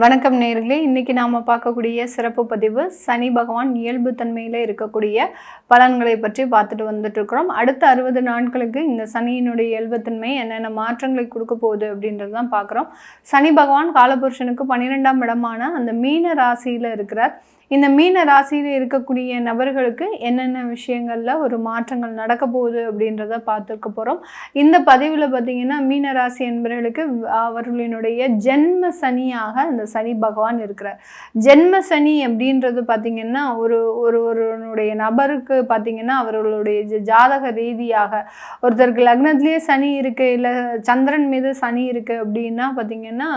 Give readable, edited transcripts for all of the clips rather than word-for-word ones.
வணக்கம் நேயர்களே, இன்னைக்கு நாம பார்க்கக்கூடிய சிறப்பு பதிவு சனி பகவான் இயல்பு தன்மையில இருக்கக்கூடிய பலன்களை பற்றி பார்த்துட்டு வந்துட்டு இருக்கிறோம். அடுத்த 60 நாட்களுக்கு இந்த சனியினுடைய இயல்புத்தன்மை என்னென்ன மாற்றங்களை கொடுக்க போகுது அப்படின்றது தான் பார்க்குறோம். சனி பகவான் காலபுருஷனுக்கு 12ஆம் இடமான அந்த மீன ராசியில் இருக்கிறார். இந்த மீன ராசியில் இருக்கக்கூடிய நபர்களுக்கு என்னென்ன விஷயங்களில் ஒரு மாற்றங்கள் நடக்க போகுது அப்படின்றத பார்த்துக்க போகிறோம். இந்த பதிவில் பார்த்திங்கன்னா மீன ராசி என்பவர்களுக்கு அவர்களினுடைய ஜென்ம சனியாக அந்த சனி பகவான் இருக்கிறார். ஜென்ம சனி அப்படின்றது பார்த்திங்கன்னா ஒருவருடைய நபருக்கு பார்த்திங்கன்னா அவர்களுடைய ஜாதக ரீதியாக ஒருத்தருக்கு லக்னத்திலேயே சனி இருக்குது, இல்லை சந்திரன் மீது சனி இருக்குது அப்படின்னா பார்த்திங்கன்னா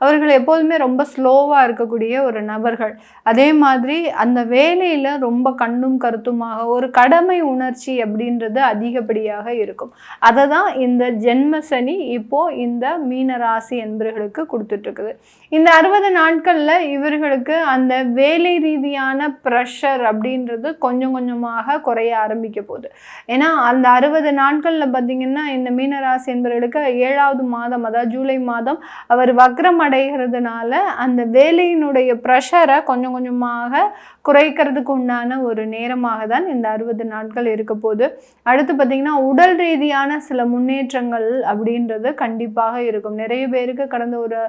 அவர்கள் எப்போதுமே ரொம்ப ஸ்லோவாக இருக்கக்கூடிய ஒரு நபர்கள். அதே மாதிரி அந்த வேலையில் ரொம்ப கண்ணும் கருத்துமாக ஒரு கடமை உணர்ச்சி அப்படின்றது அதிகப்படியாக இருக்கும். அதை தான் இந்த ஜென்ம சனி இப்போது இந்த மீன ராசி என்பவர்களுக்கு கொடுத்துட்ருக்குது. இந்த 60 நாட்களில் இவர்களுக்கு அந்த வேலை ரீதியான ப்ரெஷர் அப்படின்றது கொஞ்சம் கொஞ்சமாக குறைய ஆரம்பிக்க போகுது. ஏன்னா அந்த 60 நாட்களில் பார்த்திங்கன்னா இந்த மீனராசி என்பவர்களுக்கு 7வது மாதம், அதாவது ஜூலை மாதம் அவர் வக்ரம் அடைகிறதுனால அந்த வேலையினுடைய ப்ரெஷரை கொஞ்சம் கொஞ்சமாக குறைக்கிறதுக்கு உண்டான ஒரு நேரமாக தான் இந்த 60 நாட்கள் இருக்க போகுது. அடுத்து பார்த்திங்கன்னா உடல் ரீதியான சில முன்னேற்றங்கள் அப்படின்றது கண்டிப்பாக இருக்கும். நிறைய பேருக்கு கடந்த ஒரு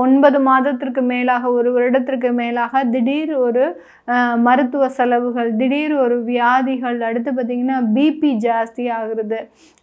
9 மாதத்திற்கு மேலாக, ஒரு வருடத்திற்கு மேலாக திடீர் ஒரு மருத்துவ செலவுகள், திடீர் ஒரு வியாதிகள், அடுத்து பார்த்திங்கன்னா பிபி ஜாஸ்தி ஆகுறது,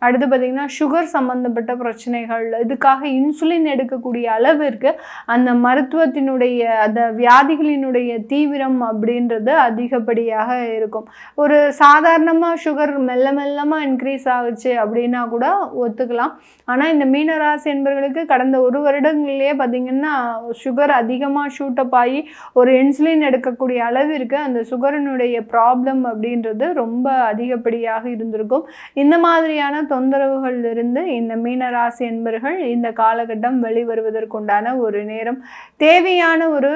அடுத்து பார்த்திங்கன்னா சுகர் சம்மந்தப்பட்ட பிரச்சனைகள், இதுக்காக இன்சுலின் எடுக்கக்கூடிய அளவிற்கு அந்த மருத்துவத்தினுடைய அந்த வியாதிகளினுடைய தீவிரம் அப்படின்றது அதிகப்படியாக இருக்கும். ஒரு சாதாரணமாக சுகர் மெல்ல மெல்லமாக இன்க்ரீஸ் ஆகுச்சு அப்படின்னா கூட ஒத்துக்கலாம். ஆனால் இந்த மீனராசி என்பவர்களுக்கு கடந்த ஒரு வருடங்களிலேயே பார்த்திங்கன்னா சுகர் அதிகமாக ஷூட்டப் ஆகி ஒரு இன்சுலின் எடுக்கக்கூடிய அளவிற்கு அந்த சுகரினுடைய ப்ராப்ளம் அப்படின்றது ரொம்ப அதிகப்படியாக இருந்திருக்கும். இந்த மாதிரியான தொந்தரவுகள் இருந்து இந்த மீனராசி என்பவர்கள் இந்த காலகட்டம் வெளிவருவதற்குண்டான ஒரு நேரம். தேவையான ஒரு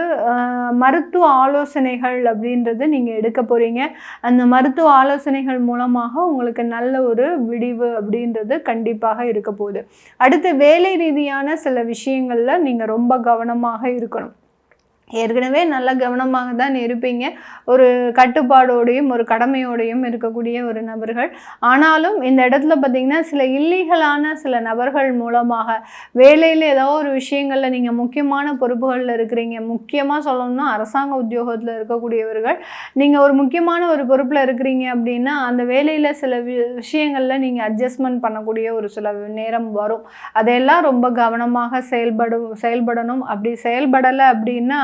மருத்துவ ஆலோசனைகள் அப்படின்றது நீங்கள் எடுக்க போகிறீங்க. அந்த மருத்துவ ஆலோசனைகள் மூலமாக உங்களுக்கு நல்ல ஒரு விடிவு அப்படின்றது கண்டிப்பாக இருக்க போகுது. அடுத்து வேலை ரீதியான சில விஷயங்களில் நீங்கள் ரொம்ப கவனமாக இருக்கணும். ஏற்கனவே நல்ல கவனமாக தான் இருப்பீங்க. ஒரு கட்டுப்பாடோடையும் ஒரு கடமையோடையும் இருக்கக்கூடிய ஒரு நபர்கள். ஆனாலும் இந்த இடத்துல பார்த்திங்கன்னா சில இல்லீகலான சில நபர்கள் மூலமாக வேலையில் ஏதோ ஒரு விஷயங்களில் நீங்கள் முக்கியமான பொறுப்புகளில் இருக்கிறீங்க. முக்கியமாக சொல்லணும்னா அரசாங்க உத்தியோகத்தில் இருக்கக்கூடியவர்கள், நீங்கள் ஒரு முக்கியமான ஒரு பொறுப்பில் இருக்கிறீங்க அப்படின்னா அந்த வேலையில் சில விஷயங்களில் நீங்கள் அட்ஜஸ்ட்மெண்ட் பண்ணக்கூடிய ஒரு சில நேரம் வரும். அதையெல்லாம் ரொம்ப கவனமாக செயல்படணும். அப்படி செயல்படலை அப்படின்னா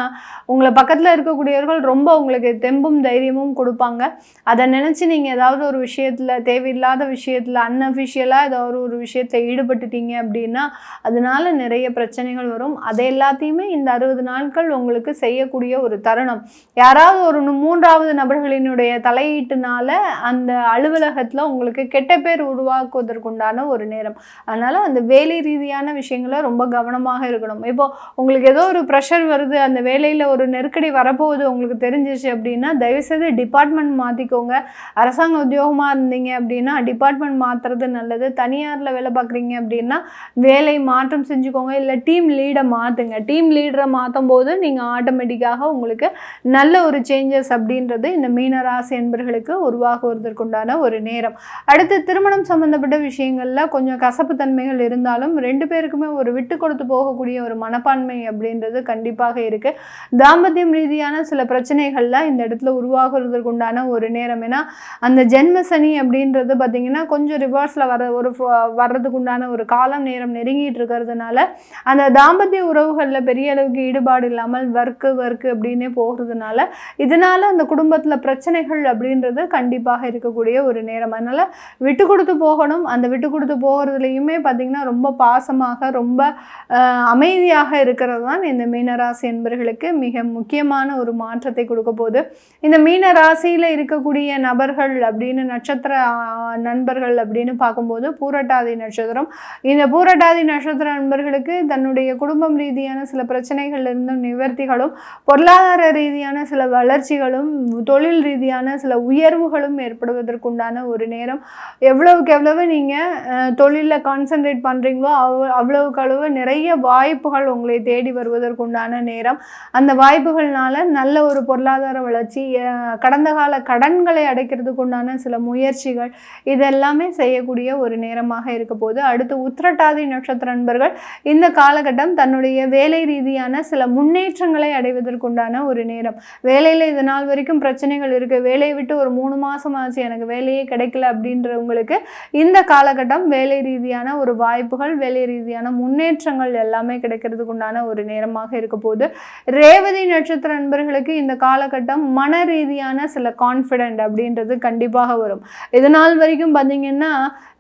உங்களை பக்கத்தில் இருக்கக்கூடியவர்கள் ரொம்ப உங்களுக்கு தெம்பும் தைரியமும் கொடுப்பாங்க. அதை நினச்சி நீங்கள் ஏதாவது ஒரு விஷயத்தில், தேவையில்லாத விஷயத்தில், அன்அஃபிஷியலாக ஏதாவது ஒரு விஷயத்தில் ஈடுபட்டுட்டீங்க அப்படின்னா அதனால நிறைய பிரச்சனைகள் வரும். அதை எல்லாத்தையுமே இந்த 60 நாட்கள் உங்களுக்கு செய்யக்கூடிய ஒரு தருணம். யாராவது ஒரு 3வது நபர்களினுடைய தலையீட்டுனால அந்த அலுவலகத்தில் உங்களுக்கு கெட்ட பேர் உருவாக்குவதற்குண்டான ஒரு நேரம். அதனால் அந்த வேலை ரீதியான விஷயங்களை ரொம்ப கவனமாக இருக்கணும். இப்போ உங்களுக்கு ஏதோ ஒரு ப்ரெஷர் வருது, அந்த வேலையில் ஒரு நெருக்கடி வரப்போகுது உங்களுக்கு தெரிஞ்சிச்சு அப்படின்னா தயவுசெய்து டிபார்ட்மெண்ட் மாற்றிக்கோங்க. அரசாங்க உத்தியோகமாக இருந்தீங்க அப்படின்னா டிபார்ட்மெண்ட் மாற்றுறது நல்லது. தனியாரில் வேலை பார்க்குறீங்க அப்படின்னா வேலை மாற்றம் செஞ்சுக்கோங்க. இல்லை டீம் லீடை மாற்றுங்க. டீம் லீடரை மாற்றும் போது நீங்கள் ஆட்டோமேட்டிக்காக உங்களுக்கு நல்ல ஒரு சேஞ்சஸ் அப்படின்றது இந்த மீனராசி என்பவர்களுக்கு உருவாகுவதற்குண்டான ஒரு நேரம். அடுத்து திருமணம் சம்மந்தப்பட்ட விஷயங்களில் கொஞ்சம் கசப்பு தன்மைகள் இருந்தாலும் 2 பேருக்குமே ஒரு விட்டு கொடுத்து போகக்கூடிய ஒரு மனப்பான்மை அப்படின்றது கண்டிப்பாக இருக்குது. தாம்பத்தியம் ரீதியான சில பிரச்சனைகள்லாம் இந்த இடத்துல உருவாகிறதுக்கு உண்டான ஒரு நேரம். ஏன்னா அந்த ஜென்ம சனி அப்படின்றது பார்த்திங்கன்னா கொஞ்சம் ரிவர்ஸில் வர்றதுக்கு உண்டான ஒரு காலம் நேரம் நெருங்கிட்டு இருக்கிறதுனால அந்த தாம்பத்திய உறவுகளில் பெரிய அளவுக்கு ஈடுபாடு இல்லாமல் வர்க்கு அப்படின்னே போகிறதுனால இதனால் அந்த குடும்பத்தில் பிரச்சனைகள் அப்படின்றது கண்டிப்பாக இருக்கக்கூடிய ஒரு நேரம். அதனால் விட்டு கொடுத்து போகணும். அந்த விட்டு கொடுத்து போகிறதுலையுமே பார்த்திங்கன்னா ரொம்ப பாசமாக ரொம்ப அமைதியாக இருக்கிறது தான் இந்த மீனராசி என்பவர்களுக்கு நண்பர்களுக்கு மிக முக்கியமான ஒரு மாற்றத்தை கொடுக்க போகுது. இந்த மீன ராசியில் இருக்கக்கூடிய நபர்கள் அப்படின்னு நட்சத்திர நண்பர்கள் அப்படின்னு பார்க்கும்போது பூரட்டாதி நட்சத்திரம். இந்த பூரட்டாதி நட்சத்திர நண்பர்களுக்கு தன்னுடைய குடும்பம் ரீதியான சில பிரச்சனைகள் இருந்தும் நிவர்த்திகளும், பொருளாதார ரீதியான சில வளர்ச்சிகளும், தொழில் ரீதியான சில உயர்வுகளும் ஏற்படுவதற்குண்டான ஒரு நேரம். எவ்வளவுக்கு எவ்வளவு நீங்கள் தொழிலில் கான்சென்ட்ரேட் பண்ணுறீங்களோ அவ்வளவுக்கு அளவு நிறைய வாய்ப்புகள் உங்களை தேடி வருவதற்குண்டான நேரம். அந்த வாய்ப்புகள்னால நல்ல ஒரு பொருளாதார வளர்ச்சி, கடந்த கால கடன்களை அடைக்கிறதுக்கு உண்டான சில முயற்சிகள், இதெல்லாமே செய்யக்கூடிய ஒரு நேரமாக இருக்க போது. அடுத்து உத்திரட்டாதி நட்சத்திர நண்பர்கள் இந்த காலகட்டம் தன்னுடைய வேலை ரீதியான சில முன்னேற்றங்களை அடைவதற்குண்டான ஒரு நேரம். வேலையில் இது நாள் வரைக்கும் பிரச்சனைகள் இருக்குது, வேலையை விட்டு ஒரு 3 மாதம் ஆச்சு எனக்கு வேலையே கிடைக்கல அப்படின்றவங்களுக்கு இந்த காலகட்டம் வேலை ரீதியான ஒரு வாய்ப்புகள், வேலை ரீதியான முன்னேற்றங்கள் எல்லாமே கிடைக்கிறதுக்கு உண்டான ஒரு நேரமாக இருக்க போது. ரேவதி நட்சத்திர நண்பர்களுக்கு இந்த காலகட்டம் மன ரீதியான சில கான்ஃபிடென்ட் அப்படின்றது கண்டிப்பாக வரும். இது நாள் வரைக்கும் பார்த்தீங்கன்னா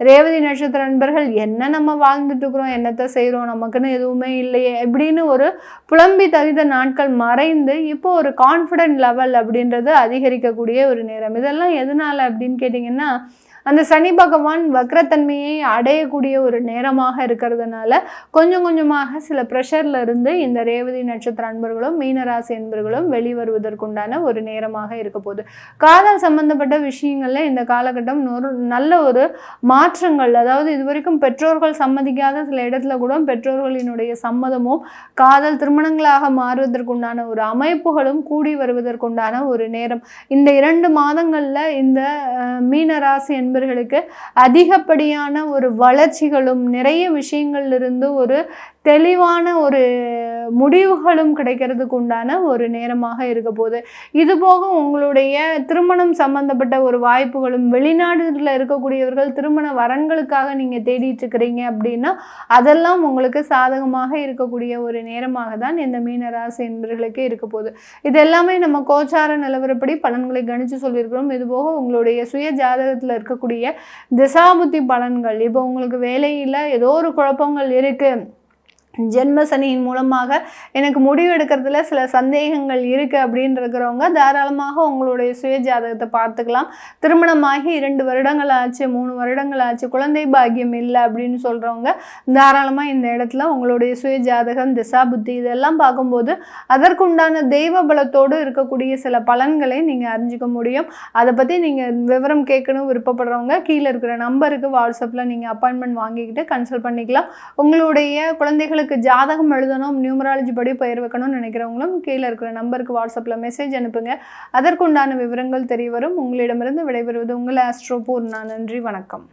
ரேவதி நட்சத்திர நண்பர்கள் என்ன நம்ம வாழ்ந்துட்டு இருக்கிறோம், என்னத்தை செய்கிறோம், நமக்குன்னு எதுவுமே இல்லையே அப்படின்னு ஒரு புலம்பி தவித நாட்கள் மறைந்து இப்போ ஒரு கான்ஃபிடென்ட் லெவல் அப்படின்றது அதிகரிக்கக்கூடிய ஒரு நேரம். இதெல்லாம் எதனால அப்படின்னு கேட்டிங்கன்னா அந்த சனி பகவான் வக்ரத்தன்மையை அடையக்கூடிய ஒரு நேரமாக இருக்கிறதுனால கொஞ்சம் கொஞ்சமாக சில ப்ரெஷரில் இருந்து இந்த ரேவதி நட்சத்திர அன்பர்களும் மீனராசி என்பர்களும் வெளிவருவதற்குண்டான ஒரு நேரமாக இருக்க போகுது. காதல் சம்பந்தப்பட்ட விஷயங்களில் இந்த காலகட்டம் நல்ல ஒரு மாற்றங்கள், அதாவது இதுவரைக்கும் பெற்றோர்கள் சம்மதிக்காத சில இடத்துல கூட பெற்றோர்களினுடைய சம்மதமும் காதல் திருமணங்களாக மாறுவதற்குண்டான ஒரு அமைப்புகளும் கூடி வருவதற்குண்டான ஒரு நேரம். இந்த 2 மாதங்களில் இந்த மீனராசி என்பர்களுக்கு அதிகப்படியான ஒரு வளர்ச்சிகளும் நிறைய விஷயங்கள்லிருந்து ஒரு தெளிவான ஒரு முடிவுகளும் கிடைக்கிறதுக்கு உண்டான ஒரு நேரமாக இருக்க போகுது. இதுபோக உங்களுடைய திருமணம் சம்பந்தப்பட்ட ஒரு வாய்ப்புகளும், வெளிநாடுகளில் இருக்கக்கூடியவர்கள் திருமண வரன்களுக்காக நீங்கள் தேடிட்டு இருக்கிறீங்க அப்படின்னா அதெல்லாம் உங்களுக்கு சாதகமாக இருக்கக்கூடிய ஒரு நேரமாக தான் இந்த மீனராசி என்பர்களுக்கு இருக்க போகுது. இது எல்லாமே நம்ம கோச்சார நிலவரப்படி பலன்களை கணிச்சு சொல்லியிருக்கிறோம். இதுபோக உங்களுடைய சுய ஜாதகத்தில் இருக்கக்கூடிய திசாபுத்தி பலன்கள், இப்போ உங்களுக்கு வேலையில் ஏதோ ஒரு குழப்பங்கள் இருக்குது, ஜென்ம சனியின் மூலமாக எனக்கு முடிவு எடுக்கிறதுல சில சந்தேகங்கள் இருக்குது அப்படின்னு இருக்கிறவங்க தாராளமாக உங்களுடைய சுய ஜாதகத்தை பார்த்துக்கலாம். திருமணமாகி 2 வருடங்கள் ஆச்சு, 3 வருடங்கள் ஆச்சு, குழந்தை பாக்கியம் இல்லை அப்படின்னு சொல்கிறவங்க தாராளமாக இந்த இடத்துல உங்களுடைய சுய ஜாதகம், திசா புத்தி இதெல்லாம் பார்க்கும்போது அதற்குண்டான தெய்வ பலத்தோடு இருக்கக்கூடிய சில பலன்களை நீங்கள் அறிஞ்சிக்க முடியும். அதை பற்றி நீங்கள் விவரம் கேட்கணும் விருப்பப்படுறவங்க கீழே இருக்கிற நம்பருக்கு வாட்ஸ்அப்பில் நீங்கள் அப்பாயின்மெண்ட் வாங்கிக்கிட்டு கன்சல்ட் பண்ணிக்கலாம். உங்களுடைய குழந்தைகளுக்கு ஜாதகம் எழுதணும், நியூமராலஜி படி பெயர் வைக்கணும்னு நினைக்கிறவங்களும் கீழே இருக்கிற நம்பருக்கு வாட்ஸ்அப்பில் மெசேஜ் அனுப்புங்க. அதற்குண்டான விவரங்கள் தெரிய வரும். உங்களிடமிருந்து விடைபெறுவது உங்கள் ஆஸ்ட்ரோ பூர்ணா. நன்றி, வணக்கம்.